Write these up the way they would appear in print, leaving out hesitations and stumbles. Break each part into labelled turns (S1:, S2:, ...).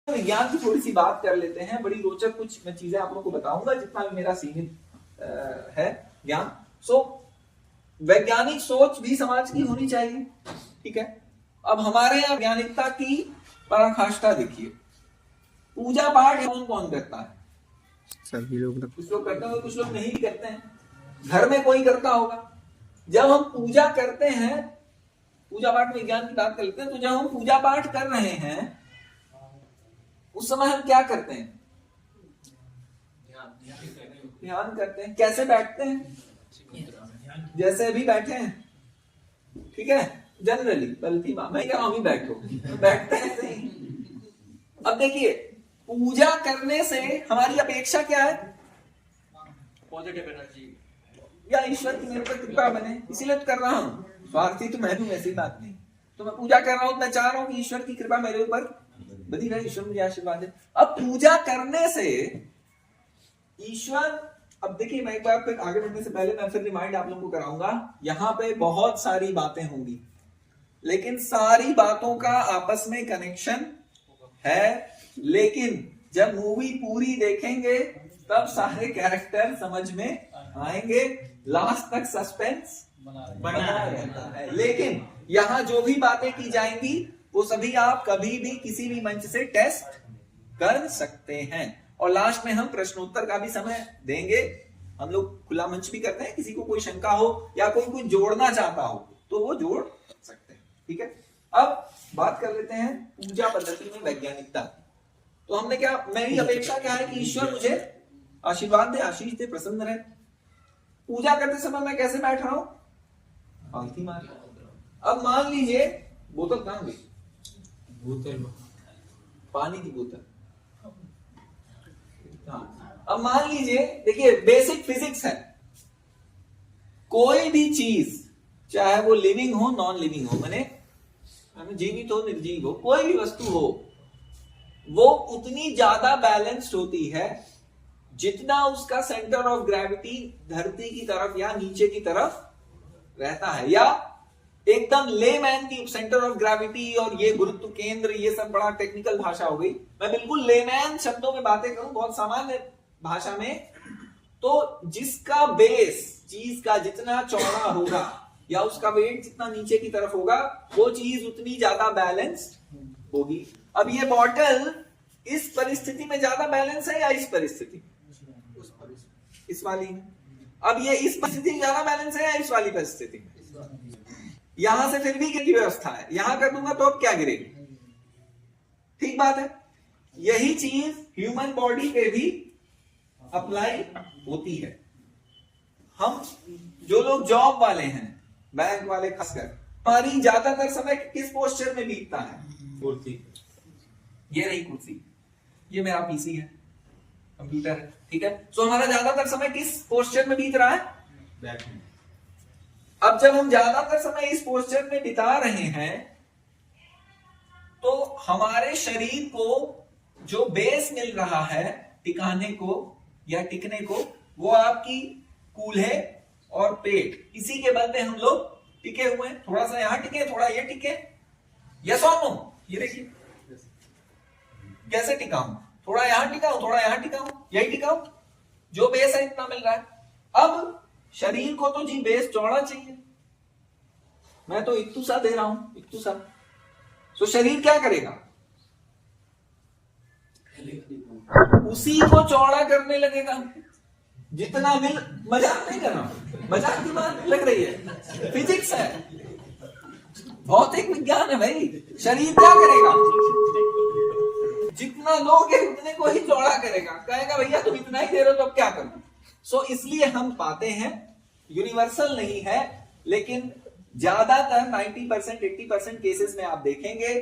S1: विज्ञान की थोड़ी सी बात कर लेते हैं। बड़ी रोचक कुछ मैं चीजें आप लोगों को बताऊंगा जितना भी मेरा सीमित है ज्ञान। वैज्ञानिक सोच भी समाज की होनी चाहिए, ठीक है। अब हमारे यहाँ वैज्ञानिकता की पराकाष्ठा देखिए। पूजा पाठ कौन कौन करता है?
S2: सभी लोग।
S1: कुछ लोग करते हैं, कुछ लोग नहीं भी करते हैं। घर में कोई करता होगा। जब हम पूजा करते हैं, पूजा पाठ में विज्ञान की बात कर लेते हैं, तो जब हम पूजा पाठ कर रहे हैं उस समय हम क्या करते हैं? ध्यान करते हैं। कैसे बैठते हैं? जैसे अभी बैठे हैं, ठीक है। जनरली बल्कि मैं क्या अभी बैठो, बैठते हैं ऐसे ही। अब देखिए, पूजा करने से हमारी अपेक्षा क्या है?
S3: पॉजिटिव एनर्जी
S1: या ईश्वर की मेरे पर कृपा बने, इसीलिए तो कर रहा हूं। स्वार्थी तो मैं हूं, ऐसी बात नहीं। तो मैं पूजा कर रहा हूं, मैं चाह रहा हूं कि ईश्वर की कृपा मेरे ऊपर बनी रहे, ईश्वर मुझे आशीर्वाद दे। अब पूजा करने से ईश्वर, अब देखिए, मैं एक बार फिर आगे बढ़ने से पहले मैं फिर रिमाइंड आप लोगों को कराऊंगा। यहां पे बहुत सारी बातें होंगी, लेकिन सारी बातों का आपस में कनेक्शन है। लेकिन जब मूवी पूरी देखेंगे तब सारे कैरेक्टर समझ में आएंगे। लास्ट तक सस्पेंस बना रहता है। लेकिन यहां जो भी बातें की जाएंगी वो सभी आप कभी भी किसी भी मंच से टेस्ट कर सकते हैं। और लास्ट में हम प्रश्नोत्तर का भी समय देंगे। हम लोग खुला मंच भी करते हैं, किसी को कोई शंका हो या कोई कुछ जोड़ना चाहता हो तो वो जोड़ सकते हैं, ठीक है। अब बात कर लेते हैं पूजा पद्धति में वैज्ञानिकता। तो हमने क्या, मेरी अपेक्षा क्या है कि ईश्वर मुझे आशीर्वाद दे, आशीष दे, प्रसन्न रहे। पूजा करते समय मैं कैसे बैठ रहा हूं? पालथी मार। अब मान लीजिए बोतल कहां गई?
S3: बोतल,
S1: पानी की बोतल। हाँ। अब मान लीजिए, देखिए बेसिक फिजिक्स है। कोई भी चीज, चाहे वो लिविंग हो नॉन लिविंग हो, माने जीवित हो निर्जीव हो, कोई भी वस्तु हो, वो उतनी ज्यादा बैलेंस्ड होती है जितना उसका सेंटर ऑफ ग्रेविटी धरती की तरफ या नीचे की तरफ रहता है। या एकदम लेमैन की सेंटर ऑफ ग्रेविटी और ये गुरुत्व केंद्र, ये सब बड़ा टेक्निकल भाषा हो गई। मैं बिल्कुल लेमैन शब्दों में बातें करूं, बहुत सामान्य भाषा में। तो जिसका बेस चीज का जितना चौड़ा होगा या उसका वेट जितना नीचे की तरफ होगा, वो चीज उतनी ज्यादा बैलेंस्ड होगी। अब ये बॉटल इस परिस्थिति में ज्यादा बैलेंस है या इस परिस्थिति? इस वाली में। अब ये इस परिस्थिति में ज्यादा बैलेंस है या इस वाली परिस्थिति में? यहां से फिर भी की व्यवस्था है, यहां कर दूंगा तो अब क्या गिरेगी? ठीक बात है। यही चीज ह्यूमन बॉडी पे भी अप्लाई होती है। हम जो लोग जॉब वाले हैं, बैंक वाले खासकर, हमारी ज्यादातर समय किस पोस्चर में बीतता है?
S3: कुर्सी।
S1: ये रही कुर्सी, ये मेरा पीसी है, कंप्यूटर है, ठीक है। सो हमारा ज्यादातर समय किस पोस्चर में बीत रहा है?
S3: बैक में।
S1: अब जब हम ज्यादातर समय इस पोस्चर में बिता रहे हैं तो हमारे शरीर को जो बेस मिल रहा है टिकाने को या टिकने को, वो आपकी कूल्हे और पेट, इसी के बल पे हम लोग टिके हुए हैं। थोड़ा सा यहां टिके, थोड़ा ये टिके। यस और नो? ये देखिए कैसे टिकाऊं, थोड़ा यहां टिकाऊं, थोड़ा यहां टिकाऊं, यही टिकाऊं, जो बेस है इतना मिल रहा है। अब शरीर को तो जी बेस चौड़ा चाहिए, मैं तो इत्तू सा दे रहा हूं, इत्तू सा। तो शरीर क्या करेगा? उसी को चौड़ा करने लगेगा जितना मिल। मजाक नहीं कर रहा हूं, मजाक की बात लग रही है, फिजिक्स है, भौतिक विज्ञान है भाई। शरीर क्या करेगा? जितना लोगे उतने को ही चौड़ा करेगा, कहेगा भैया तुम इतना ही दे रहे हो तो अब क्या करूं। सो इसलिए हम पाते हैं, यूनिवर्सल नहीं है, लेकिन ज्यादातर 90% 80% केसेस में आप देखेंगे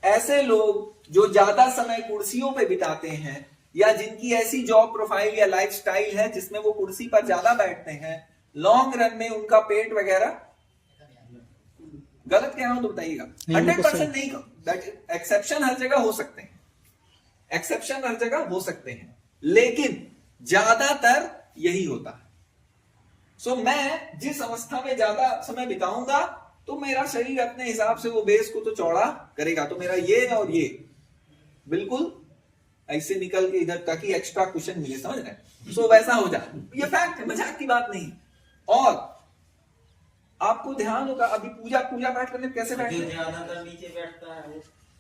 S1: ऐसे लोग जो ज्यादा समय कुर्सियों पे बिताते हैं या जिनकी ऐसी जॉब प्रोफाइल या लाइफस्टाइल है जिसमें वो कुर्सी पर ज्यादा बैठते हैं, लॉन्ग रन में उनका पेट वगैरह, गलत कह रहा हूं तो बताइएगा, 100% नहीं, एक्सेप्शन हर जगह हो सकते हैं, एक्सेप्शन हर जगह हो सकते हैं, लेकिन ज्यादातर यही होता है। सो मैं जिस अवस्था में ज्यादा समय बिताऊंगा तो मेरा शरीर अपने हिसाब से वो बेस को तो चौड़ा करेगा। तो मेरा ये और ये बिल्कुल ऐसे निकल के इधर, ताकि एक्स्ट्रा कुशन मिले, समझ रहे हैं? सो वैसा हो जाए, ये फैक्ट है, मजाक की बात नहीं। और आपको ध्यान होगा, अभी पूजा पाठ करने कैसे बैठते हैं?
S3: ज्यादातर नीचे बैठता है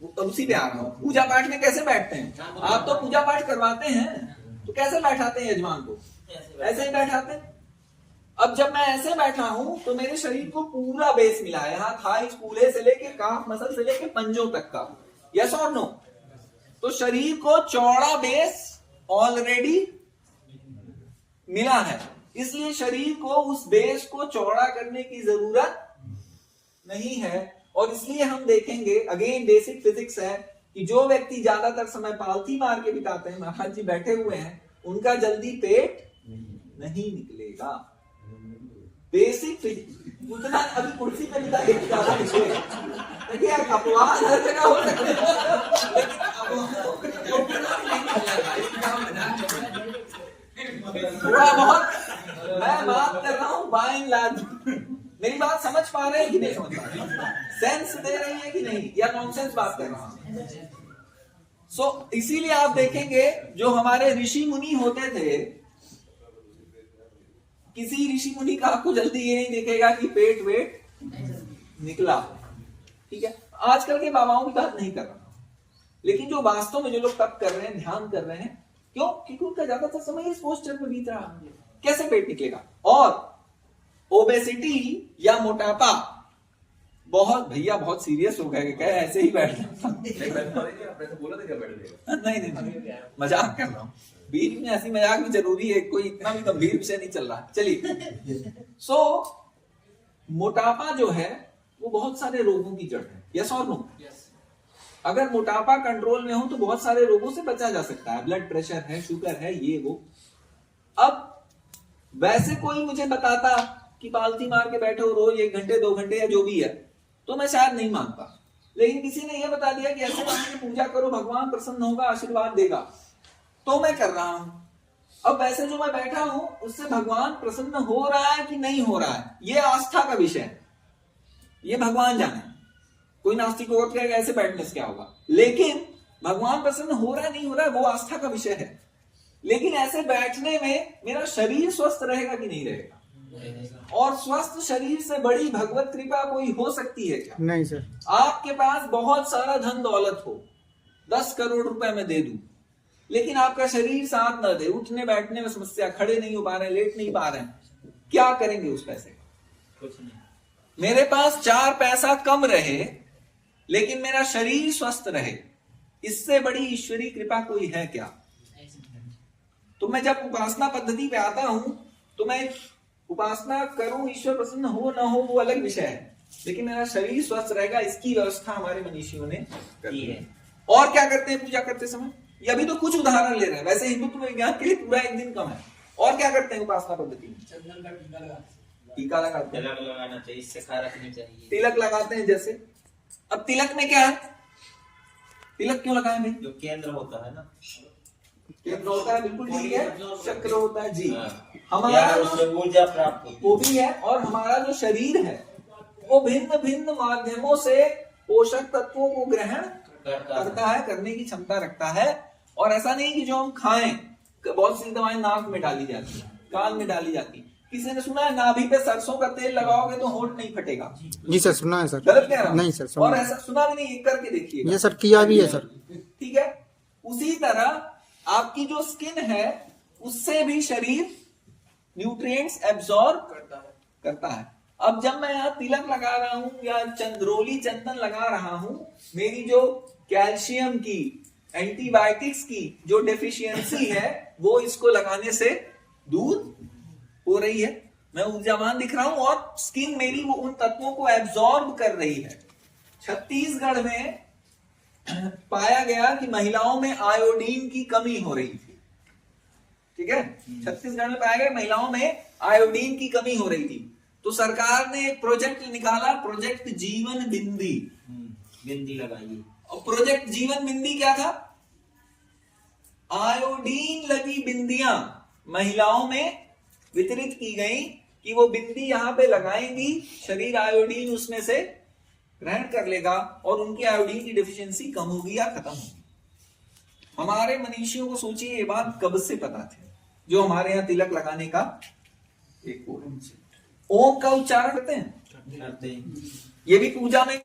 S3: वो।
S1: तो उसी पे आ रहा हूं, पूजा पाठ में कैसे बैठते हैं? आप तो पूजा पाठ करवाते हैं, तो कैसे बैठाते हैं यजमान को? ऐसे ही बैठाते हैं। अब जब मैं ऐसे बैठा हूं तो मेरे शरीर को पूरा बेस मिला है, यहाँ थाई कूल्हे से लेके काफ मसल से लेके पंजों तक का। यस और नो? तो शरीर को चौड़ा बेस ऑलरेडी मिला है, इसलिए शरीर को उस बेस को चौड़ा करने की जरूरत नहीं है। और इसलिए हम देखेंगे, अगेन बेसिक फिजिक्स है, कि जो व्यक्ति ज्यादातर समय पालथी मार के बिताते हैं, महाराज जी बैठे हुए हैं, उनका जल्दी पेट नहीं निकलेगा। बेसिक फिजिक्स उतना अभी कुर्सी पे बिता के ज्यादा निकलेगा। देखिए यार, अपवाद हर जगह हो सकते हैं, लेकिन थोड़ा बहुत मैं बात कर रहा हूँ बाय एंड लार्ज। मेरी बात समझ पा रहे हैं कि नहीं समझ पा रहे हैं? सेंस दे रही है कि नहीं, या नॉनसेंस बात कर रहा हूं? सो इसीलिए आप देखेंगे जो हमारे ऋषि मुनि होते थे, किसी ऋषि मुनि का आपको जल्दी ये नहीं दिखेगा कि पेट वेट निकला। ठीक है, आजकल के बाबाओं की बात नहीं कर रहा, लेकिन जो वास्तव में जो लोग तप कर रहे हैं, ध्यान कर रहे हैं, क्यों? क्योंकि उनका ज्यादातर समय इस पोस्चर में बीत रहा। कैसे पेट निकलेगा? और ओबेसिटी या मोटापा, बहुत भैया बहुत सीरियस हो गए, क्या ऐसे ही बैठना? नहीं, मजाक कर रहा हूँ, बीच में ऐसी मजाक भी जरूरी है, कोई इतना भी गंभीर विषय नहीं चल रहा। चलिए, सो मोटापा जो है वो बहुत सारे रोगों की जड़ है। यस और नो? अगर मोटापा कंट्रोल में हो तो बहुत सारे रोगों से बचा जा सकता है। ब्लड प्रेशर है, शुगर है, ये वो। अब वैसे कोई मुझे बताता कि पालथी मार के बैठे हो रोज 1 घंटे 2 घंटे या जो भी है, तो मैं शायद नहीं मानता। लेकिन किसी ने यह बता दिया कि ऐसे मांग के पूजा करो, भगवान प्रसन्न होगा, आशीर्वाद देगा, तो मैं कर रहा हूं। अब वैसे जो मैं बैठा हूं उससे भगवान प्रसन्न हो रहा है कि नहीं हो रहा है, ये आस्था का विषय है, ये भगवान जाने। कोई नास्तिक और कहेगा ऐसे बैठने से क्या होगा, लेकिन भगवान प्रसन्न हो रहा है नहीं हो रहा है वो आस्था का विषय है। लेकिन ऐसे बैठने में मेरा शरीर स्वस्थ रहेगा कि नहीं रहेगा? और स्वस्थ शरीर से बड़ी भगवत कृपा कोई हो सकती है क्या?
S2: नहीं सर।
S1: आपके पास बहुत सारा धन दौलत हो, 10 करोड़ रुपए में दे दूं, लेकिन आपका शरीर साथ न दे, उठने बैठने में समस्या, खड़े नहीं हो पा रहे, लेट नहीं पा रहे, क्या करेंगे उस पैसे का?
S3: कुछ नहीं।
S1: मेरे पास 4 पैसा कम रहे लेकिन मेरा शरीर स्वस्थ रहे, इससे बड़ी ईश्वरीय कृपा कोई है क्या? तो मैं जब उपासना पद्धति पे आता हूं तो मैं उपासना करूं, ईश्वर प्रसन्न हो ना हो वो अलग विषय है, लेकिन मेरा शरीर स्वस्थ रहेगा, इसकी व्यवस्था हमारे मनीषियों ने की है। और क्या करते हैं पूजा करते समय? ये अभी तो कुछ उदाहरण ले रहे हैं, वैसे हिंदुत्व विज्ञान के लिए पूरा 1 दिन कम है। और क्या करते हैं उपासना पद्धति में? टीका लगाते हैं,
S3: तिलक लगाना चाहिए, इससे खा रखनी चाहिए।
S1: तिलक लगाते हैं। जैसे अब तिलक में क्या है? तिलक क्यों लगाएं भाई?
S3: जो केंद्र होता है ना,
S1: केंद्र होता है, बिल्कुल ठीक है, चक्र होता है जी,
S3: हमारा उसमें ऊर्जा प्राप्त होती है,
S1: वो भी है। और हमारा जो शरीर है वो भिन्न भिन्न माध्यमों से पोषक तत्वों को ग्रहण करता है, करने की क्षमता रखता है। और ऐसा नहीं कि जो हम खाएं, बहुत सी दवाएं नाक में डाली जाती है, कान में डाली जाती है। किसी ने सुना है नाभि पे सरसों का तेल लगाओगे तो होंठ नहीं फटेगा?
S2: जी सर, सुना है सर।
S1: गलत कह रहा हूं?
S2: नहीं सर,
S1: और ऐसा सुना भी नहीं, करके देखिए।
S2: ये सर किया भी है सर।
S1: ठीक है, उसी तरह आपकी जो स्किन है उससे भी शरीर न्यूट्रिएंट्स एब्जॉर्ब करता है। अब जब मैं यहाँ तिलक लगा रहा हूं या चंद्रोली चंदन लगा रहा हूं, मेरी जो कैल्शियम की, एंटीबायोटिक्स की जो डेफिशिएंसी है वो इसको लगाने से दूर हो रही है। मैं ऊर्जावान दिख रहा हूं और स्किन मेरी वो उन तत्वों को एब्जॉर्ब कर रही है। छत्तीसगढ़ में पाया गया कि महिलाओं में आयोडीन की कमी हो रही थी। ठीक है, छत्तीसगढ़ में पाया गया महिलाओं में आयोडीन की कमी हो रही थी, तो सरकार ने एक प्रोजेक्ट निकाला, प्रोजेक्ट जीवन बिंदी।
S3: बिंदी लगाइए।
S1: और प्रोजेक्ट जीवन बिंदी क्या था? आयोडीन लगी बिंदियां महिलाओं में वितरित की गई कि वो बिंदी यहां पे लगाएंगी, शरीर आयोडीन उसमें से ग्रहण कर लेगा और उनकी आयोडीन की डेफिशिएंसी कम होगी या खत्म होगी। हमारे मनीषियों को सोचिए ये बात कब से पता थी, जो हमारे यहाँ तिलक लगाने का एक ओम का उच्चारण करते हैं,
S3: करते हैं।
S1: ये भी पूजा में